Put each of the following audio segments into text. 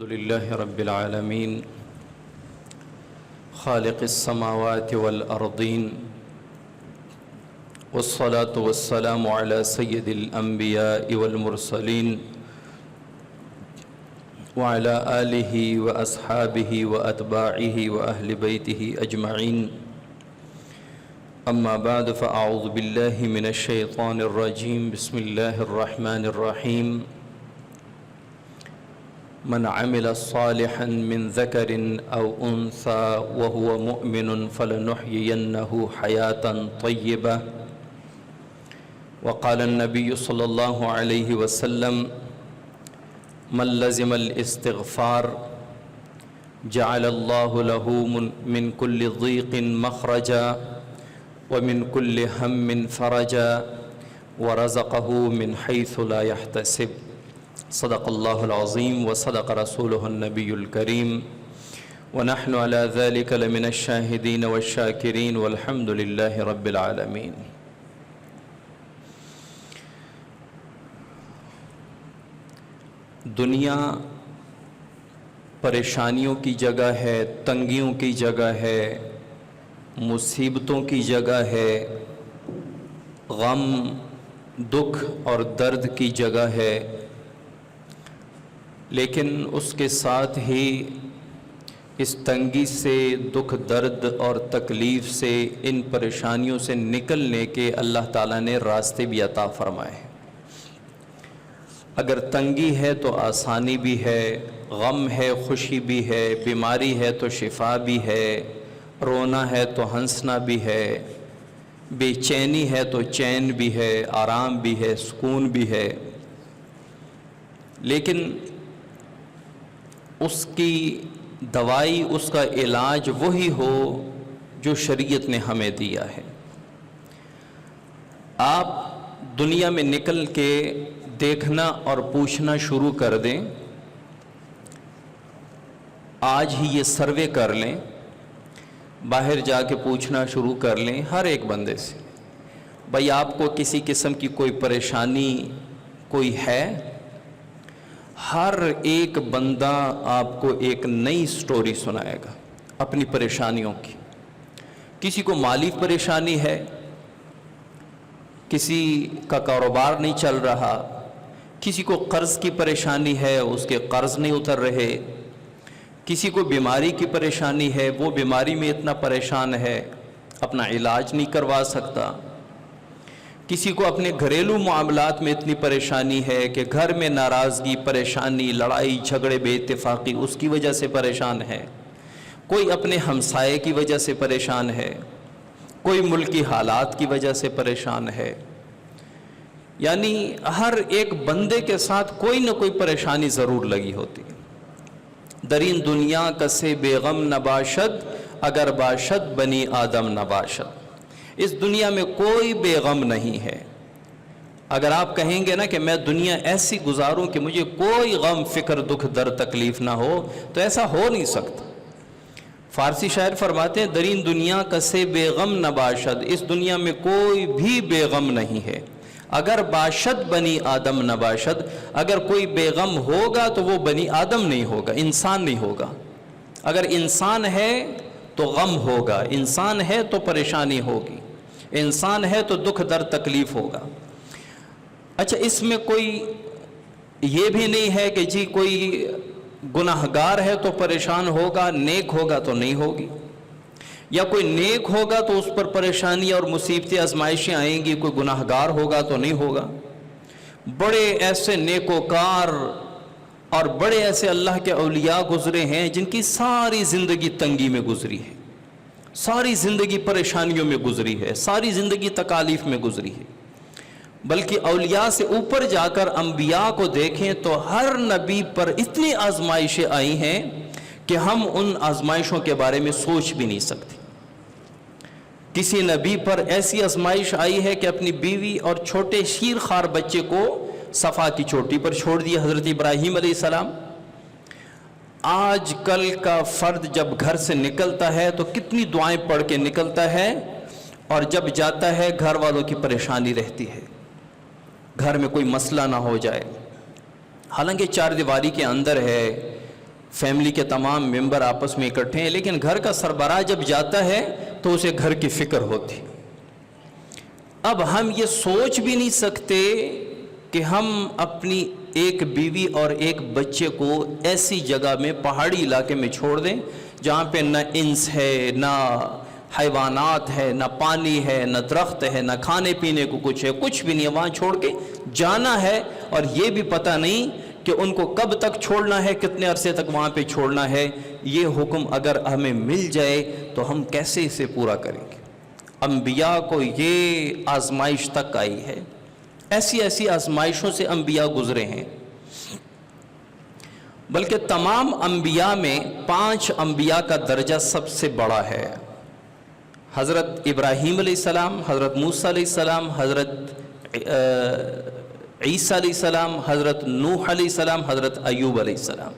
الحمد لله رب العالمين خالق السماوات والأرضين والصلاة والسلام على سيد الأنبياء والمرسلين وعلى آله وأصحابه وأتباعه وأهل بيته أجمعين أما بعد فأعوذ بالله من الشيطان الرجيم بسم الله الرحمن الرحيم من عمل صالحا من ذكر أو أنثى وهو مؤمن فلنحيينه حياة طيبة وقال النبي صلى الله عليه وسلم من لزم الاستغفار جعل الله له من كل ضيق مخرجا ومن كل هم فرجا ورزقه من حيث لا يحتسب صدق الله العظيم وصدق رسوله النبي الكريم ونحن على ذلك لمن الشاهدين والشاكرين والحمد لله رب العالمين. دنیا پریشانیوں کی جگہ ہے، تنگیوں کی جگہ ہے، مصیبتوں کی جگہ ہے، غم، دکھ اور درد کی جگہ ہے، لیکن اس کے ساتھ ہی اس تنگی سے، دکھ، درد اور تکلیف سے، ان پریشانیوں سے نکلنے کے اللہ تعالیٰ نے راستے بھی عطا فرمائے ہیں۔ اگر تنگی ہے تو آسانی بھی ہے، غم ہے خوشی بھی ہے، بیماری ہے تو شفا بھی ہے، رونا ہے تو ہنسنا بھی ہے، بے چینی ہے تو چین بھی ہے، آرام بھی ہے، سکون بھی ہے، لیکن اس کی دوائی، اس کا علاج وہی ہو جو شریعت نے ہمیں دیا ہے۔ آپ دنیا میں نکل کے دیکھنا اور پوچھنا شروع کر دیں، آج ہی یہ سروے کر لیں، باہر جا کے پوچھنا شروع کر لیں ہر ایک بندے سے، بھائی آپ کو کسی قسم کی کوئی پریشانی کوئی ہے؟ ہر ایک بندہ آپ کو ایک نئی سٹوری سنائے گا اپنی پریشانیوں کی۔ کسی کو مالی پریشانی ہے، کسی کا کاروبار نہیں چل رہا، کسی کو قرض کی پریشانی ہے، اس کے قرض نہیں اتر رہے، کسی کو بیماری کی پریشانی ہے، وہ بیماری میں اتنا پریشان ہے اپنا علاج نہیں کروا سکتا، کسی کو اپنے گھریلو معاملات میں اتنی پریشانی ہے کہ گھر میں ناراضگی، پریشانی، لڑائی جھگڑے، بے اتفاقی اس کی وجہ سے پریشان ہے، کوئی اپنے ہمسائے کی وجہ سے پریشان ہے، کوئی ملکی حالات کی وجہ سے پریشان ہے، یعنی ہر ایک بندے کے ساتھ کوئی نہ کوئی پریشانی ضرور لگی ہوتی ہے۔ درین دنیا کسے بے غم نباشد اگر باشد بنی آدم نباشد، اس دنیا میں کوئی بے غم نہیں ہے۔ اگر آپ کہیں گے نا کہ میں دنیا ایسی گزاروں کہ مجھے کوئی غم، فکر، دکھ، درد، تکلیف نہ ہو، تو ایسا ہو نہیں سکتا۔ فارسی شاعر فرماتے ہیں درین دنیا کسے بے غم نباشد، اس دنیا میں کوئی بھی بے غم نہیں ہے، اگر باشد بنی آدم نباشد، اگر کوئی بے غم ہوگا تو وہ بنی آدم نہیں ہوگا، انسان نہیں ہوگا۔ اگر انسان ہے تو غم ہوگا، انسان ہے تو پریشانی ہوگی، انسان ہے تو دکھ درد تکلیف ہوگا۔ اچھا، اس میں کوئی یہ بھی نہیں ہے کہ جی کوئی گناہگار ہے تو پریشان ہوگا، نیک ہوگا تو نہیں ہوگی، یا کوئی نیک ہوگا تو اس پر پریشانی اور مصیبتیں آزمائشیں آئیں گی، کوئی گناہگار ہوگا تو نہیں ہوگا۔ بڑے ایسے نیکوکار اور بڑے ایسے اللہ کے اولیاء گزرے ہیں جن کی ساری زندگی تنگی میں گزری ہے، ساری زندگی پریشانیوں میں گزری ہے، ساری زندگی تکالیف میں گزری ہے۔ بلکہ اولیاء سے اوپر جا کر انبیاء کو دیکھیں تو ہر نبی پر اتنی آزمائشیں آئی ہیں کہ ہم ان آزمائشوں کے بارے میں سوچ بھی نہیں سکتے۔ کسی نبی پر ایسی آزمائش آئی ہے کہ اپنی بیوی اور چھوٹے شیر خوار بچے کو صفا کی چوٹی پر چھوڑ دیا، حضرت ابراہیم علیہ السلام۔ آج کل کا فرد جب گھر سے نکلتا ہے تو کتنی دعائیں پڑھ کے نکلتا ہے، اور جب جاتا ہے گھر والوں کی پریشانی رہتی ہے، گھر میں کوئی مسئلہ نہ ہو جائے، حالانکہ چار دیواری کے اندر ہے، फैमिली के तमाम मेंबर आपस में इकट्ठे हैं, लेकिन घर का सरबराह जब जाता है तो उसे घर की फिक्र होती। अब हम ये सोच भी नहीं सकते कि हम अपनी एक बीवी और एक बच्चे को ऐसी जगह में, पहाड़ी इलाके में छोड़ दें जहाँ पे ना इंस है, ना हैवानात है, ना पानी है, ना दरख्त है, ना खाने पीने को कुछ है, कुछ भी नहीं है, वहाँ छोड़ के जाना है। और ये भी पता नहीं कि उनको कब तक छोड़ना है, कितने अरसे तक वहाँ पे छोड़ना है। ये हुक्म अगर हमें मिल जाए तो हम कैसे इसे पूरा करेंगे। अंबिया को ये आजमाइश तक आई है, ऐसी ऐसी आजमाइशों से अंबिया गुजरे हैं। बल्कि तमाम अंबिया में 5 अंबिया का दर्जा सबसे बड़ा है। हज़रत इब्राहीम अलैहिस्सलाम, हज़रत मूसा अलैहिस्सलाम, हज़रत ईसा अलैहिस्सलाम, हज़रत नूह अलैहिस्सलाम, हज़रत अय्यूब अलैहिस्सलाम,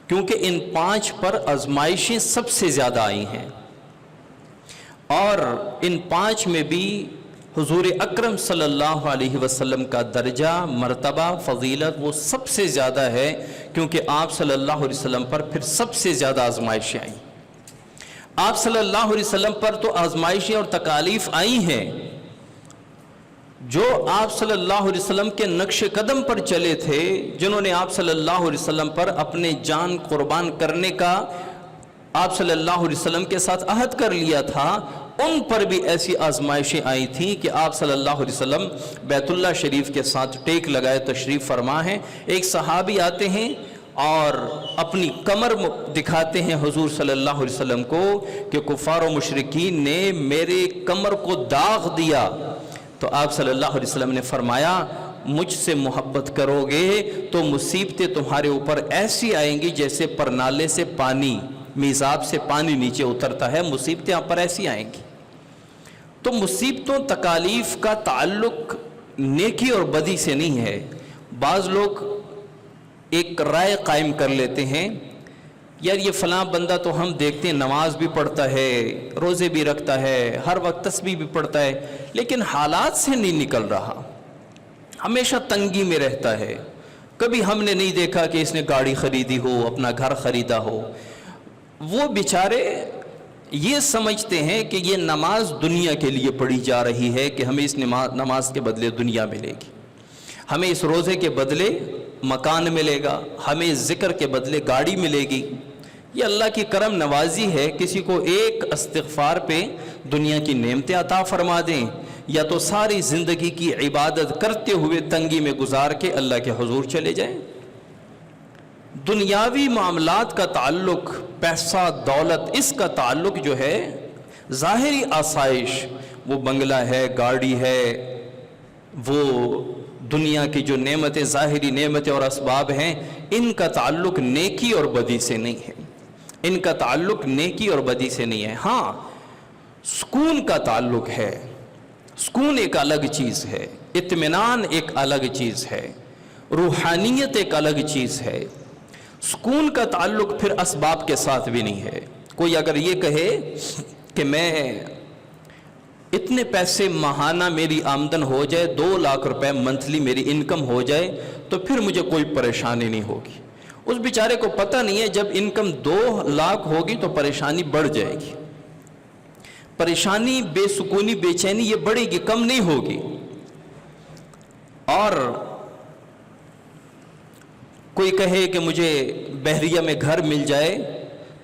क्योंकि इन 5 पर आजमाइशें सबसे ज़्यादा आई हैं। और इन 5 में भी हुजूर अकरम सल्लल्लाहु अलैहि वसल्लम का दर्जा, मर्तबा, फजीलत वो सबसे ज़्यादा है, क्योंकि आप सल्लल्लाहु अलैहि वसल्लम पर फिर सबसे ज़्यादा आजमाइशें आई। आप सल्लल्लाहु अलैहि वसल्लम पर तो आजमाइशें और तकालीफ आई हैं, जो आप सल्लल्लाहु अलैहि वसल्लम के नक्श कदम पर चले थे, जिन्होंने आप सल्लल्लाहु अलैहि वसल्लम पर अपने जान कुर्बान करने का आप सल्लल्लाहु अलैहि वसल्लम के साथ अहद कर लिया था, उन पर भी ऐसी आजमाइशें आई थी कि आप सल्लल्लाहु अलैहि वसल्लम बैतुल्लाह शरीफ के साथ टेक लगाए तशरीफ़ फरमा हैं। एक सहाबी आते हैं और अपनी कमर दिखाते हैं हुजूर सल्लल्लाहु अलैहि वसल्लम को कि कुफ़ार व मुशरिकीन ने मेरे कमर को दाग दिया। तो आप सल्लल्लाहु अलैहि वसल्लम ने फरमाया, मुझसे मोहब्बत करोगे तो मुसीबतें तुम्हारे ऊपर ऐसी आएंगी जैसे परनाले से पानी, मीज़ाब से पानी नीचे उतरता है, मुसीबतें आप पर ऐसी आएंगी। तो मुसीबतों तकालीफ का ताल्लुक नेकी और बदी से नहीं है। बाज़ लोग एक राय कायम कर लेते हैं, यार ये फ़लाँ बंदा तो हम देखते हैं नमाज भी पढ़ता है, रोज़े भी रखता है, हर वक्त तस्बीह भी पढ़ता है, लेकिन हालात से नहीं निकल रहा, हमेशा तंगी में रहता है। कभी हमने नहीं देखा कि इसने गाड़ी ख़रीदी हो, अपना घर ख़रीदा हो। वो बेचारे ये समझते हैं कि ये नमाज दुनिया के लिए पढ़ी जा रही है, कि हमें इस नमाज के बदले दुनिया मिलेगी, हमें इस रोज़े के बदले मकान मिलेगा, हमें ज़िक्र के बदले गाड़ी मिलेगी। ये अल्लाह की करम नवाजी है, किसी को एक इस्तिग़फ़ार पे दुनिया की नेमतें अता फरमा दें, या तो सारी ज़िंदगी की इबादत करते हुए तंगी में गुजार के अल्लाह के हुजूर चले जाएं। दुनियावी मामलात का ताल्लुक, पैसा दौलत, इसका ताल्लुक जो है ज़ाहिरी आसाइश, वो बंगला है, गाड़ी है, वो दुनिया की जो नेमतें, ज़ाहिरी नेमतें और असबाब हैं, इनका ताल्लुक नेकी और बदी से नहीं है। इनका ताल्लुक नेकी और बदी से नहीं है। हाँ, सुकून का ताल्लुक है। सुकून एक अलग चीज़ है, इत्मीनान एक अलग चीज़ है, रूहानियत एक अलग चीज़ है। सुकून का ताल्लुक फिर असबाब के साथ भी नहीं है। कोई अगर ये कहे कि मैं इतने पैसे माहाना मेरी आमदन हो जाए, 2 लाख रुपए मंथली मेरी इनकम हो जाए, तो फिर मुझे कोई परेशानी नहीं होगी। उस बेचारे को पता नहीं है जब इनकम 2 लाख होगी तो परेशानी बढ़ जाएगी। परेशानी, बेसुकूनी, बेचैनी ये बढ़ेगी, कम नहीं होगी। और कोई कहे कि मुझे बहरिया में घर मिल जाए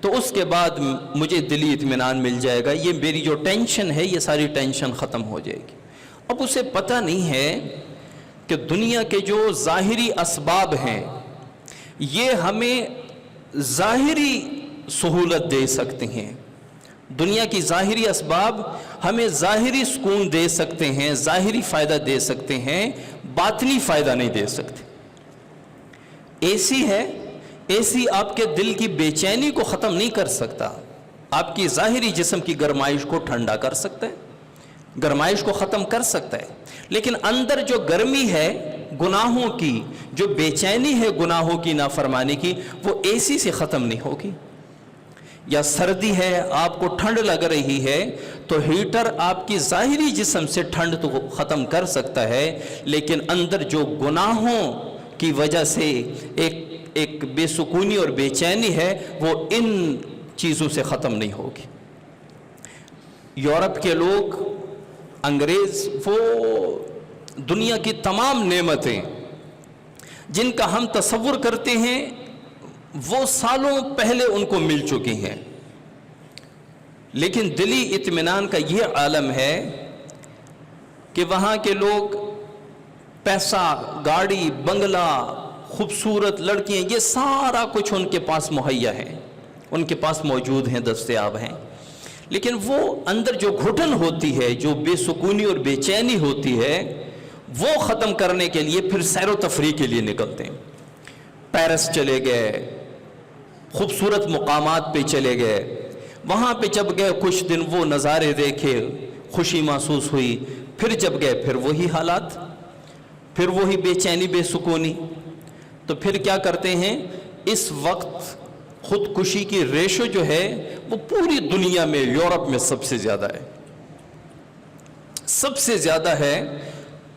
तो उसके बाद मुझे दिली इत्मीनान मिल जाएगा, ये मेरी जो टेंशन है ये सारी टेंशन ख़त्म हो जाएगी। अब उसे पता नहीं है कि दुनिया के जो ज़ाहिरी असबाब हैं ये हमें ज़ाहिरी सहूलत दे सकते हैं। दुनिया की ज़ाहिरी असबाब हमें ज़ाहिरी सुकून दे सकते हैं, ज़ाहिरी फ़ायदा दे सकते हैं, बातनी फ़ायदा नहीं दे सकते। एसी है, एसी आपके दिल की बेचैनी को ख़त्म नहीं कर सकता, आपकी ज़ाहिरी जिस्म की गरमाइश को ठंडा कर सकता है, गरमाइश को ख़त्म कर सकता है, लेकिन अंदर जो गर्मी है गुनाहों की, जो बेचैनी है गुनाहों की नाफरमानी की, वो एसी से ख़त्म नहीं होगी। या सर्दी है, आपको ठंड लग रही है, तो हीटर आपकी ज़ाहिरी जिस्म से ठंड तो ख़त्म कर सकता है, लेकिन अंदर जो गुनाहों की वजह से एक एक बेसुकूनी और बेचैनी है वो इन चीज़ों से ख़त्म नहीं होगी। यूरोप के लोग, अंग्रेज़, वो दुनिया की तमाम नेमतें जिनका हम तसव्वुर करते हैं वो सालों पहले उनको मिल चुकी हैं, लेकिन दिली इत्मीनान का ये आलम है कि वहाँ के लोग पैसा, गाड़ी, बंगला, खूबसूरत लड़कियाँ, ये सारा कुछ उनके पास मुहैया है, उनके पास मौजूद हैं, दस्तयाब हैं, लेकिन वो अंदर जो घुटन होती है, जो बेसुकूनी और बेचैनी होती है, वो ख़त्म करने के लिए फिर सैर व तफरीह के लिए निकलते हैं। पेरिस चले गए, खूबसूरत मुकामात पे चले गए, वहाँ पे जब गए कुछ दिन वो नज़ारे देखे, खुशी महसूस हुई, फिर जब गए फिर वही हालात, फिर वही बेचैनी, बेसुकूनी। तो फिर क्या करते हैं, इस वक्त खुदकुशी की रेशो जो है वो पूरी दुनिया में, यूरोप में सबसे ज़्यादा है, सबसे ज़्यादा है।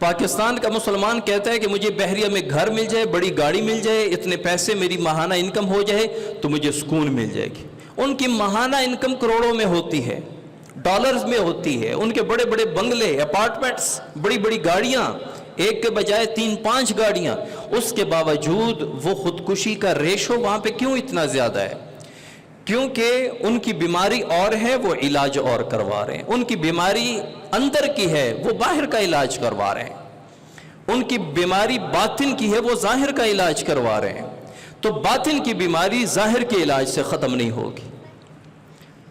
पाकिस्तान का मुसलमान कहता है कि मुझे बहरिया में घर मिल जाए, बड़ी गाड़ी मिल जाए, इतने पैसे मेरी माहाना इनकम हो जाए तो मुझे सुकून मिल जाएगी। उनकी माहाना इनकम करोड़ों में होती है, डॉलर्स में होती है, उनके बड़े बड़े बंगले, अपार्टमेंट्स, बड़ी बड़ी गाड़ियाँ, एक के बजाय 3-5 गाड़ियाँ, उसके बावजूद वो खुदकुशी का रेशो वहाँ पे क्यों इतना ज़्यादा है? क्योंकि उनकी बीमारी और है, वो इलाज और करवा रहे हैं। उनकी बीमारी अंदर की है, वो बाहर का इलाज करवा रहे हैं। उनकी बीमारी बातिन की है, वो ज़ाहिर का इलाज करवा रहे हैं। तो बातिन की बीमारी ज़ाहिर के इलाज से ख़त्म नहीं होगी।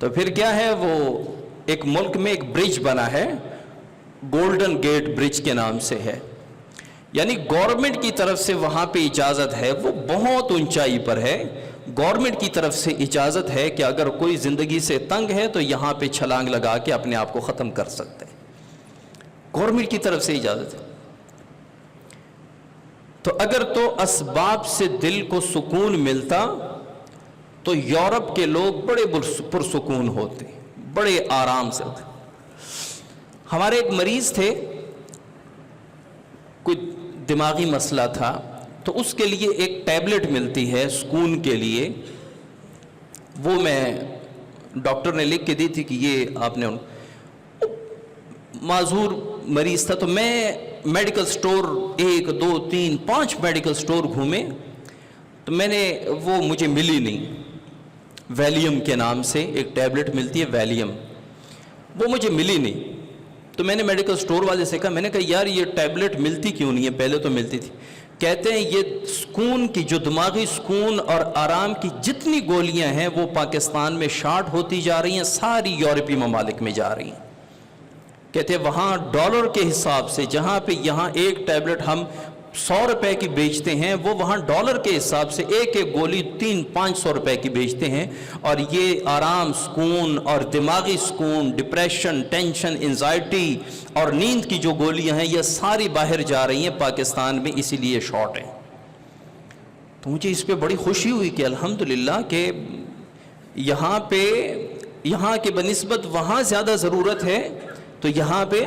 तो फिर क्या है, वो एक मुल्क में एक ब्रिज बना है, गोल्डन गेट ब्रिज के नाम से है, यानी गवर्नमेंट की तरफ से वहाँ पे इजाज़त है, वो बहुत ऊंचाई पर है, गवर्नमेंट की तरफ से इजाज़त है कि अगर कोई ज़िंदगी से तंग है तो यहाँ पे छलांग लगा के अपने आप को ख़त्म कर सकते हैं, गवर्नमेंट की तरफ से इजाज़त है। तो अगर तो असबाब से दिल को सुकून मिलता तो यूरोप के लोग बड़े पुरसुकून होते, बड़े आराम से होते। हमारे एक मरीज़ थे, कोई दिमागी मसला था, तो उसके लिए एक टैबलेट मिलती है सुकून के लिए, वो मैं डॉक्टर ने लिख के दी थी कि ये आपने, माजूर मरीज़ था। तो मैं मेडिकल स्टोर 1, 2, 3, 5 मेडिकल स्टोर घूमे, तो मैंने, वो मुझे मिली नहीं। वैलियम के नाम से एक टैबलेट मिलती है, वैलियम, वो मुझे मिली नहीं। तो मैंने मेडिकल स्टोर वाले से कहा, मैंने कहा यार ये टैबलेट मिलती क्यों नहीं है, पहले तो मिलती थी। कहते हैं ये सुकून की, जो दिमागी सुकून और आराम की जितनी गोलियां हैं वो पाकिस्तान में शार्ट होती जा रही हैं, सारी यूरोपीय ममालिक में जा रही हैं। कहते हैं वहाँ डॉलर के हिसाब से, जहाँ पे यहाँ एक टैबलेट हम 100 रुपए की बेचते हैं, वो वहाँ डॉलर के हिसाब से एक एक गोली 300-500 रुपए की बेचते हैं। और ये आराम, सुकून और दिमागी सुकून, डिप्रेशन, टेंशन, एंजाइटी और नींद की जो गोलियां हैं, ये सारी बाहर जा रही हैं, पाकिस्तान में इसीलिए शॉर्ट है। तो मुझे इस पे बड़ी खुशी हुई कि अल्हम्दुलिल्लाह के यहाँ पे, यहाँ के बनिस्बत वहाँ ज़्यादा ज़रूरत है, तो यहाँ पे,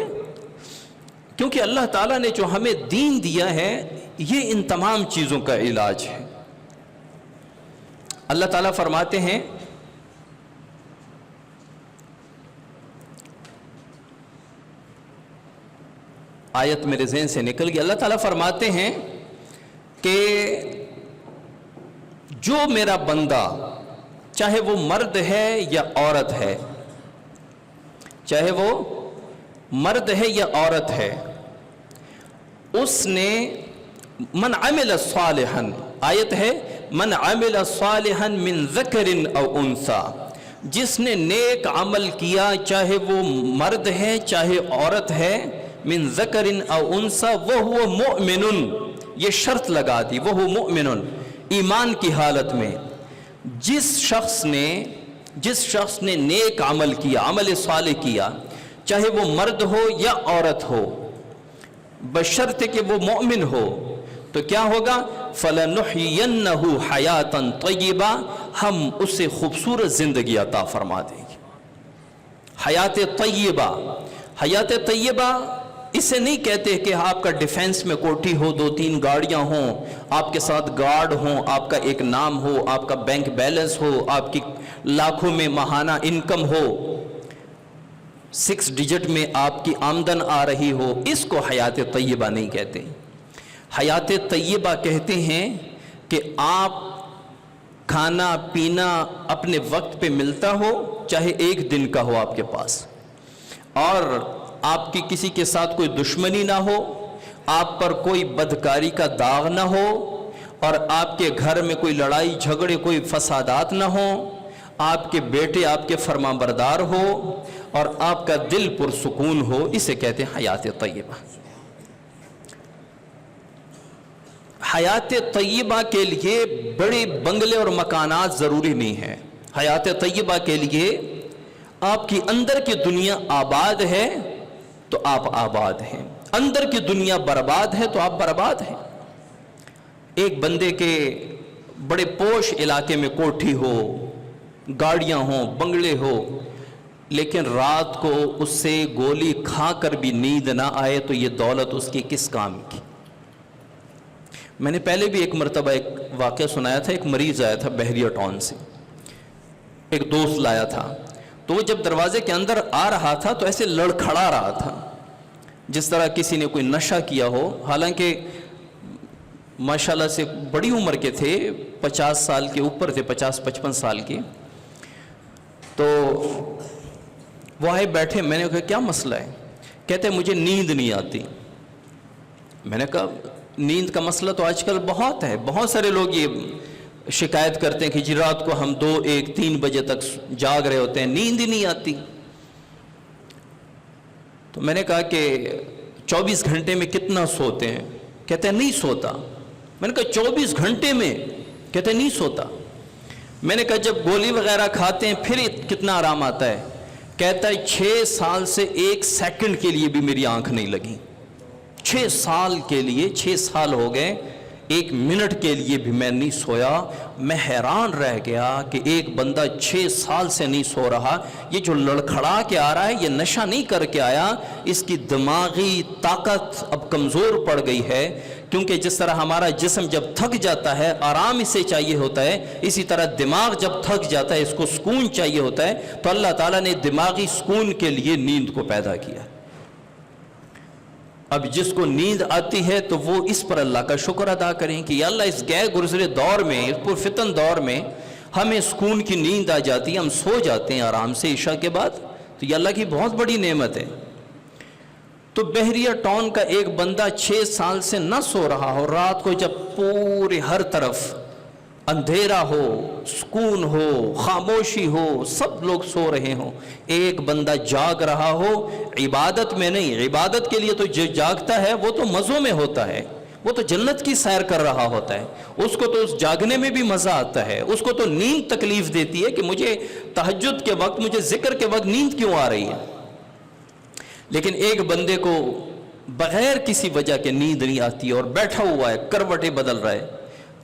क्योंकि अल्लाह ताला ने जो हमें दीन दिया है ये इन तमाम चीज़ों का इलाज है। अल्लाह ताला फरमाते हैं, आयत मेरे ज़हन से निकल गई, अल्लाह ताला फरमाते हैं कि जो मेरा बंदा, चाहे वो मर्द है या औरत है, चाहे वो मर्द है या औरत है, उसने मन अमिल सालिहन, आयत है मन अमिल सालिहन मिन ज़करिन औ उन्सा, जिसने नेक अमल किया, चाहे वो मर्द है चाहे औरत है, मिन ज़करिन औ उन्सा वह हुवा मुअमिनुन, ये शर्त लगा दी, वह हुवा मुअमिनुन, ईमान की हालत में। जिस शख्स ने नेक अमल किया, अमल सालिह किया, चाहे वो मर्द हो या औरत हो, बशर्ते कि वो मोमिन हो, तो क्या होगा, फलनुहयन्नहु हयातन तय्यबा, हम उसे खूबसूरत ज़िंदगी अता फरमा देंगे। हयात तय्यबा, हयात तय्यबा اسے نہیں کہتے کہ آپ کا ڈیفینس میں کوٹھی ہو، 2-3 گاڑیاں ہوں، آپ کے ساتھ گارڈ ہوں، آپ کا ایک نام ہو، آپ کا بینک بیلنس ہو، آپ کی لاکھوں میں ماہانہ انکم ہو، 6 ڈیجٹ میں آپ کی آمدن آ رہی ہو، اس کو حیات طیبہ نہیں کہتے۔ حیات طیبہ کہتے ہیں کہ آپ کھانا پینا اپنے وقت پہ ملتا ہو، چاہے 1 دن کا ہو آپ کے پاس، اور آپ کی کسی کے ساتھ کوئی دشمنی نہ ہو، آپ پر کوئی بدکاری کا داغ نہ ہو، اور آپ کے گھر میں کوئی لڑائی جھگڑے کوئی فسادات نہ ہوں، آپ کے بیٹے آپ کے فرما بردار ہو، اور آپ کا دل پرسکون ہو، اسے کہتے ہیں حیات طیبہ۔ حیات طیبہ کے لیے بڑے بنگلے اور مکانات ضروری نہیں ہیں۔ حیات طیبہ کے لیے آپ کی اندر کی دنیا آباد ہے تو آپ آباد ہیں، اندر کی دنیا برباد ہے تو آپ برباد ہیں۔ ایک بندے کے بڑے پوش علاقے میں کوٹھی ہو، گاڑیاں ہوں، بنگلے ہو، لیکن رات کو اس سے گولی کھا کر بھی نیند نہ آئے تو یہ دولت اس کی کس کام کی؟ میں نے پہلے بھی ایک مرتبہ ایک واقعہ سنایا تھا، ایک مریض آیا تھا بحریہ ٹاؤن سے، ایک دوست لایا تھا، تو وہ جب دروازے کے اندر آ رہا تھا تو ایسے لڑکھڑا رہا تھا جس طرح کسی نے کوئی نشہ کیا ہو، حالانکہ ماشاءاللہ سے بڑی عمر کے تھے، 50 سال کے اوپر تھے، 50-55 سال کے۔ تو وہ آئے بیٹھے، میں نے کہا کیا مسئلہ ہے؟ کہتے مجھے نیند نہیں آتی۔ میں نے کہا نیند کا مسئلہ تو آج کل بہت ہے، بہت سارے لوگ یہ شکایت کرتے ہیں کہ جی رات کو ہم 2, 1, 3 بجے تک جاگ رہے ہوتے ہیں، نیند ہی نہیں آتی۔ تو میں نے کہا کہ 24 گھنٹے میں کتنا سوتے ہیں؟ کہتے ہیں نہیں سوتا۔ میں نے کہا 24 گھنٹے میں؟ کہتے ہیں نہیں سوتا۔ میں نے کہا جب گولی وغیرہ کھاتے ہیں پھر کتنا آرام آتا ہے؟ کہتا ہے 6 سال سے 1 سیکنڈ کے لیے بھی میری آنکھ نہیں لگی، 6 سال کے لیے، 6 سال ہو گئے، 1 منٹ کے لیے بھی میں نہیں سویا۔ میں حیران رہ گیا کہ ایک بندہ 6 سال سے نہیں سو رہا، یہ جو لڑکھڑا کے آ رہا ہے یہ نشہ نہیں کر کے آیا، اس کی دماغی طاقت اب کمزور پڑ گئی ہے، کیونکہ جس طرح ہمارا جسم جب تھک جاتا ہے آرام اسے چاہیے ہوتا ہے، اسی طرح دماغ جب تھک جاتا ہے اس کو سکون چاہیے ہوتا ہے، تو اللہ تعالیٰ نے دماغی سکون کے لیے نیند کو پیدا کیا۔ اب جس کو نیند آتی ہے تو وہ اس پر اللہ کا شکر ادا کریں کہ یا اللہ اس غیر گزرے دور میں، اس پرفتن دور میں ہمیں سکون کی نیند آ جاتی ہے، ہم سو جاتے ہیں آرام سے عشاء کے بعد، تو یہ اللہ کی بہت بڑی نعمت ہے۔ تو بحریہ ٹاؤن کا ایک بندہ 6 سال سے نہ سو رہا ہو، رات کو جب پورے ہر طرف اندھیرا ہو، سکون ہو، خاموشی ہو، سب لوگ سو رہے ہوں، ایک بندہ جاگ رہا ہو، عبادت میں نہیں، عبادت کے لیے تو جو جاگتا ہے وہ تو مزوں میں ہوتا ہے، وہ تو جنت کی سیر کر رہا ہوتا ہے، اس کو تو اس جاگنے میں بھی مزہ آتا ہے، اس کو تو نیند تکلیف دیتی ہے کہ مجھے تہجد کے وقت، مجھے ذکر کے وقت نیند کیوں آ رہی ہے۔ لیکن ایک بندے کو بغیر کسی وجہ کے نیند نہیں آتی اور بیٹھا ہوا ہے، کروٹیں بدل رہا ہے،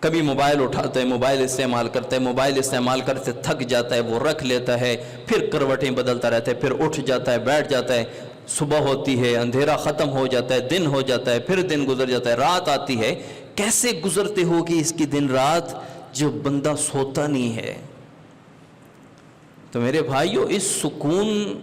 کبھی موبائل اٹھاتا ہے، موبائل استعمال کرتا ہے، موبائل استعمال کرتے تھک جاتا ہے، وہ رکھ لیتا ہے، پھر کروٹیں بدلتا رہتا ہے، پھر اٹھ جاتا ہے، بیٹھ جاتا ہے، صبح ہوتی ہے، اندھیرا ختم ہو جاتا ہے، دن ہو جاتا ہے، پھر دن گزر جاتا ہے، رات آتی ہے۔ کیسے گزرتے ہوگی اس کی دن رات جو بندہ سوتا نہیں ہے؟ تو میرے بھائیو، اس سکون